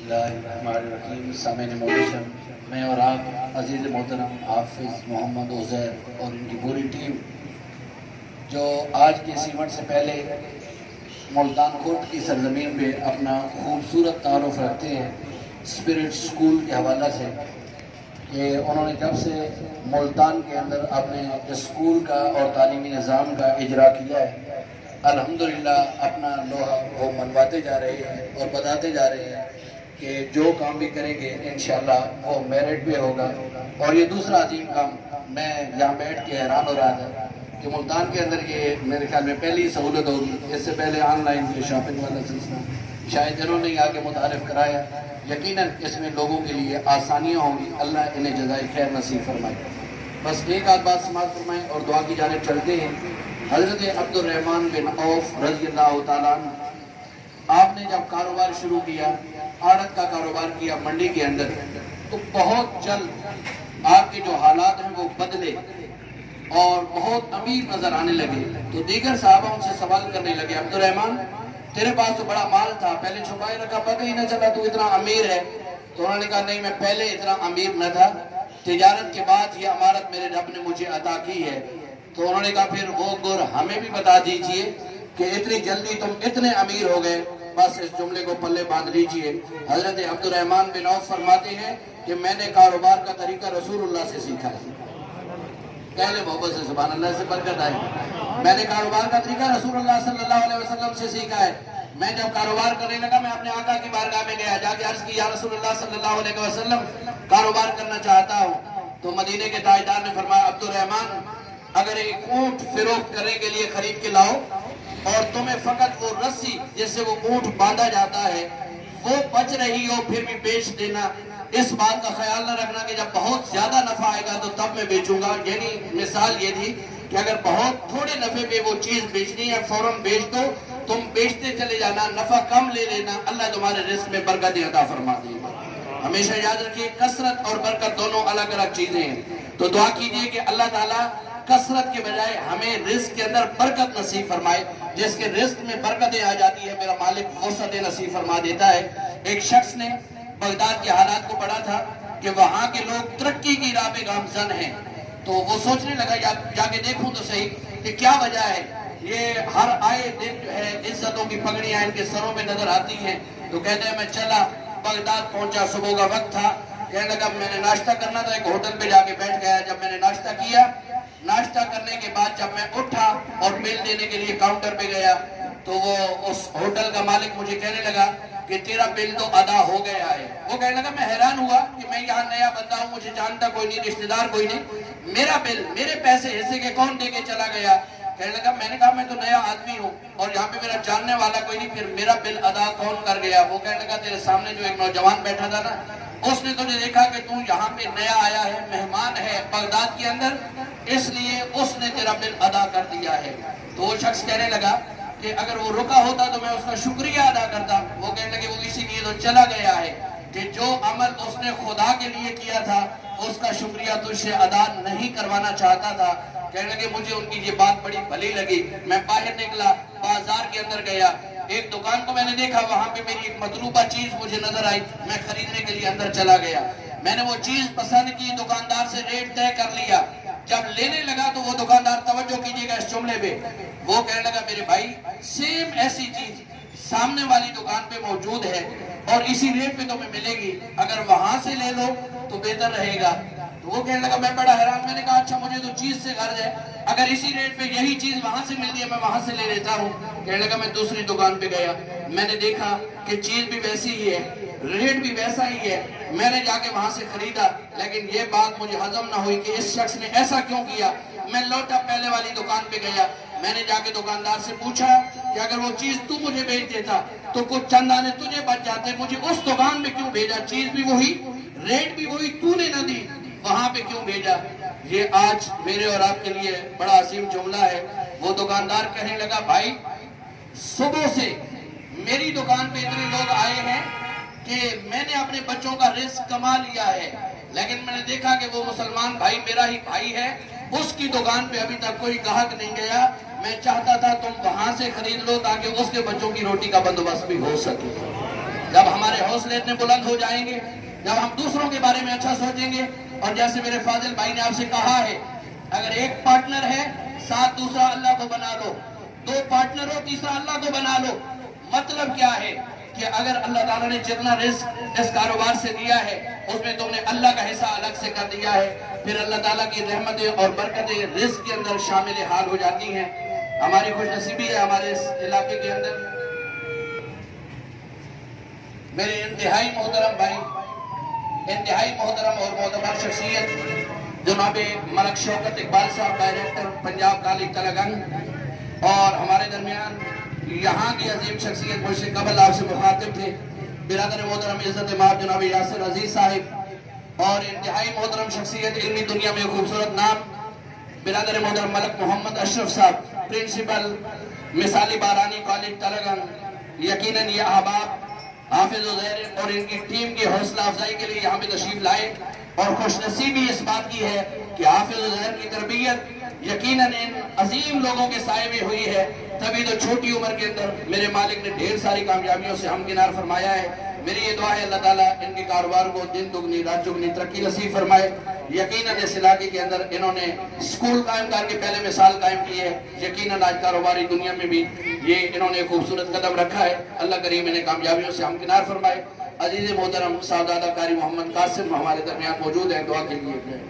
बिस्मिल्लाहिर्रहमानिर्रहीम। सामईन मोहतरम, मैं और आप अजीज़ मोहतरम हाफिज़ मोहम्मद उज़ैर और इनकी पूरी टीम जो आज के इस इवेंट से पहले मुल्तान कोट की सरजमीन पे अपना खूबसूरत तारुफ रखते हैं स्पिरिट स्कूल के हवाला से कि उन्होंने जब से मुल्तान के अंदर अपने स्कूल का और तालीमी निज़ाम का इजरा किया है, अल्हम्दुलिल्लाह अपना लोहा वो मनवाते जा रहे हैं और बताते जा रहे हैं कि जो काम भी करेंगे इंशाअल्लाह वो मेरिट पे होगा। और ये दूसरा अजीम काम, मैं यहाँ बैठ के हैरान हो रहा था कि मुल्तान के अंदर ये मेरे ख्याल में पहली सहूलत होगी। इससे पहले ऑनलाइन ये शॉपिंग वाला सिलसिला शायद इन्होंने ही आके मुतारिफ कराया। यकीनन इसमें लोगों के लिए आसानियाँ होंगी। अल्लाह इन्हें जज़ाए खैर नसीब फरमाए। बस एक आध बात समाप्त फरमाएँ और दुआ की जानिब चलते हैं। हज़रत अब्दुर्रहमान बिन औफ रज़ी अल्लाह तआला अन्हु, आपने जब कारोबार शुरू किया, आड़त का कारोबार किया मंडी के अंदर, तो बहुत जल्द आपके जो हालात हैं वो बदले और बहुत अमीर नजर आने लगे। तो दीगर साहबा उनसे सवाल करने लगे, अब्दुर्रहमान तेरे पास तो बड़ा माल था, पहले छुपाए रखा, पता ही न चला तू इतना अमीर है। तो उन्होंने कहा नहीं, मैं पहले इतना अमीर न था, तिजारत के बाद ये अमारत मेरे रब ने मुझे अता की है। तो उन्होंने कहा फिर वो गुर हमें भी बता दीजिए कि इतनी जल्दी तुम इतने अमीर हो गए, बस इस जुमले को पल्ले बांध लीजिए। हजरत अब्दुर्रहमान बिन औफ फरमाते हैं कि मैंने कारोबार का तरीका रसूलुल्लाह से सीखा है। पहले मोहब्बत से सुभान अल्लाह से बरकत आए। मैंने कारोबार का तरीका रसूलुल्लाह सल्लल्लाहु अलैहि वसल्लम से सीखा है। मैं जब कारोबार करने लगा, मैं अपने आका की बारगाह में गया, जाके अर्ज की या रसूलुल्लाह सल्लल्लाहु अलैहि वसल्लम कारोबार करना चाहता हूँ। तो मदीने के ताजदार ने फरमाया, अब्दुर्रहमान अगर एक ऊंट फिरोख्त करने के लिए खरीद के लाओ और तुम्हें फकत वो रस्सी जिससे वो ऊंट बांधा जाता है वो बच रही हो फिर भी बेच देना। इस बात का ख्याल न रखना कि जब बहुत ज्यादा नफा आएगा तो तब मैं बेचूंगा। यानी मिसाल ये थी कि अगर बहुत थोड़े नफे पे वो चीज बेचनी है फौरन बेच दो, तुम बेचते चले जाना, नफा कम ले लेना, अल्लाह तुम्हारे रिस्क में बरकत अता फरमा देगा। हमेशा याद रखिए, कसरत और बरकत दोनों अलग अलग चीजें हैं। तो दुआ कीजिए कि अल्लाह ताला कसरत के बजाय हमें रिस्क के अंदर बरकत नसीब फरमाए। जिसके रिस्क में बरकतें आ जाती है, मेरा मालिक वसअत नसीब फरमा देता है। एक शख्स ने बगदाद के हालात को पढ़ा था कि वहां के लोग तरक्की की राह पे गामजन हैं। तो वो सोचने लगा जाके देखूं तो सही कि क्या वजह है। ये हर आए दिन जो है इज्जतों की पगड़ियां इनके सरों में नजर आती हैं। तो कहते हैं मैं चला, बगदाद पहुंचा, सुबह का वक्त था। कहने लगा मैंने नाश्ता करना था, एक होटल पे जाके बैठ गया। जब मैंने नाश्ता किया, नाश्ता करने के बाद जब मैं उठा और बिल देने के लिए काउंटर पे गया, तो वो उस होटल का मालिक मुझे कहने लगा कि तेरा बिल तो अदा हो गया है। वो कहने लगा, मैं हैरान हुआ कि मैं यहाँ नया बंदा हूँ, मुझे जानता कोई नहीं, रिश्तेदार कोई नहीं, मेरा बिल, मेरे पैसे हिस्से के कौन दे के चला गया। कहने लगा, मैंने कहा मैं तो नया आदमी हूँ और यहाँ पे मेरा जानने वाला कोई नहीं, फिर मेरा बिल अदा कौन कर गया। वो कहने लगा, तेरे सामने जो एक नौजवान बैठा था ना, उसने तुझे देखा कि तू यहाँ पे नया आया है, मेहमान है बगदाद के अंदर, इसलिए उसने तेरा बिल अदा कर दिया है। तो वो शख्स कहने लगा कि अगर वो रुका होता तो मैं उसका शुक्रिया अदा करता। वो कहने लगे वो इसीलिए तो चला गया है कि जो अमल उसने खुदा के लिए किया था उसका शुक्रिया तुझसे अदा नहीं करवाना चाहता था। कहने लगे मुझे उनकी ये बात बड़ी भली लगी। मैं बाहर निकला, बाजार के अंदर गया, एक दुकान को मैंने देखा, वहां पे मेरी एक मतलूबा चीज मुझे नजर आई, मैं खरीदने के लिए अंदर चला गया। मैंने वो चीज पसंद की, दुकानदार से रेट तय कर लिया। जब लेने लगा तो वो दुकानदार, तवज्जो कीजिएगा इस जुमले पे, वो कहने लगा मेरे भाई सेम ऐसी चीज सामने वाली दुकान पे मौजूद है और इसी रेट पे तुम्हें मिलेगी, अगर वहां से ले लो तो बेहतर रहेगा। तो वो कहने लगा मैं बड़ा हैरान, मैंने कहा अच्छा मुझे तो चीज से गर्ज है, अगर इसी रेट पे यही चीज वहां से मिलती है मैं वहां से ले लेता हूँ। कहने लगा मैं दूसरी दुकान पे गया, मैंने देखा कि चीज भी वैसी ही है, रेट भी वैसा ही है, मैंने जाके वहां से खरीदा। लेकिन ये बात मुझे हजम ना हुई कि इस शख्स ने ऐसा क्यों किया। मैं लौटा, पहले वाली दुकान पे गया, मैंने जाके दुकानदार से पूछा कि अगर वो चीज तू मुझे बेच देता तो कुछ चंद आने तुझे बच जाते, मुझे उस दुकान में क्यों भेजा, चीज भी वही, रेट भी वही, तूने न दी, वहां पे क्यों भेजा। ये आज मेरे और आपके लिए बड़ा अजीम जुमला है। वो दुकानदार कहने लगा भाई सुबह से मेरी दुकान पे इतने लोग आए हैं कि मैंने अपने बच्चों का रिस्क कमा लिया है, लेकिन मैंने देखा कि वो मुसलमान भाई मेरा ही भाई है, उसकी दुकान पे अभी तक कोई ग्राहक नहीं गया। मैं चाहता था तुम वहां से खरीद लो ताकि उसके बच्चों की रोटी का बंदोबस्त भी हो सके। जब हमारे हौसले इतने बुलंद हो जाएंगे, जब हम दूसरों के बारे में अच्छा सोचेंगे, और जैसे मेरे फाजिल भाई ने आपसे कहा है, अगर एक पार्टनर है, साथ दूसरा अल्लाह को बना लो, दो पार्टनर हो, तीसरा अल्लाह को बना लो। मतलब क्या है कि अगर अल्लाह ताला ने जितना रिस्क इस कारोबार से दिया है, उसमें तुमने अल्लाह का हिस्सा अलग से कर दिया है, फिर अल्लाह ताला की रहमतें और बरकतें रिस्क के अंदर शामिल हाल हो जाती हैं। हमारी खुशनसीबी है हमारे इस इलाके के अंदर मेरे इंतहाई मोहतरम भाई, इंतहाई मोहतरम और मोहतबर शख्सियत जनाब मलक शौकत इकबाल साहब, डायरेक्टर पंजाब कॉलेज तलगंग, और हमारे दरमियान यहाँ की अजीम शख्सियत मुझसे कबल आपसे मुखातिब थे बिरादर मोहतरम इज्जत माब जनाब यासिर अजीज साहिब, और इंतहाई मोहतरम शख्सियत इल्मी दुनिया में खूबसूरत नाम बिरादर मोहतरम मलक मोहम्मद अशरफ साहब, प्रिंसिपल मिसाली बारानी कॉलेज तलगंग। यकीनन ये अहबाब हाफिज उज़ैर और इनकी टीम की हौसला अफजाई के लिए यहाँ पे तशरीफ लाए, और खुशनसीबी इस बात की है कि हाफिज उज़ैर की तरबियत यकीनन इन अजीम लोगों के साए में हुई है, तभी तो छोटी उम्र के अंदर मेरे मालिक ने ढेर सारी कामयाबियों से हमकिनार फरमाया है। मेरी ये दुआ है अल्लाह ताला इनके कारोबार को दिन दुगनी रात दुगनी तरक्की नसीब फरमाए। यकीनन इस इलाके के अंदर इन्होंने स्कूल कायम करके पहले मिसाल कायम की है, यकीनन आज कारोबारी दुनिया में भी ये इन्होंने खूबसूरत कदम रखा है। अल्लाह करीम इन्हें कामयाबियों से हमकिनार फरमाए। अजीज मोहतरम साहबजादा कारी मोहम्मद कासिम हमारे दरमियान मौजूद है, दुआ के लिए।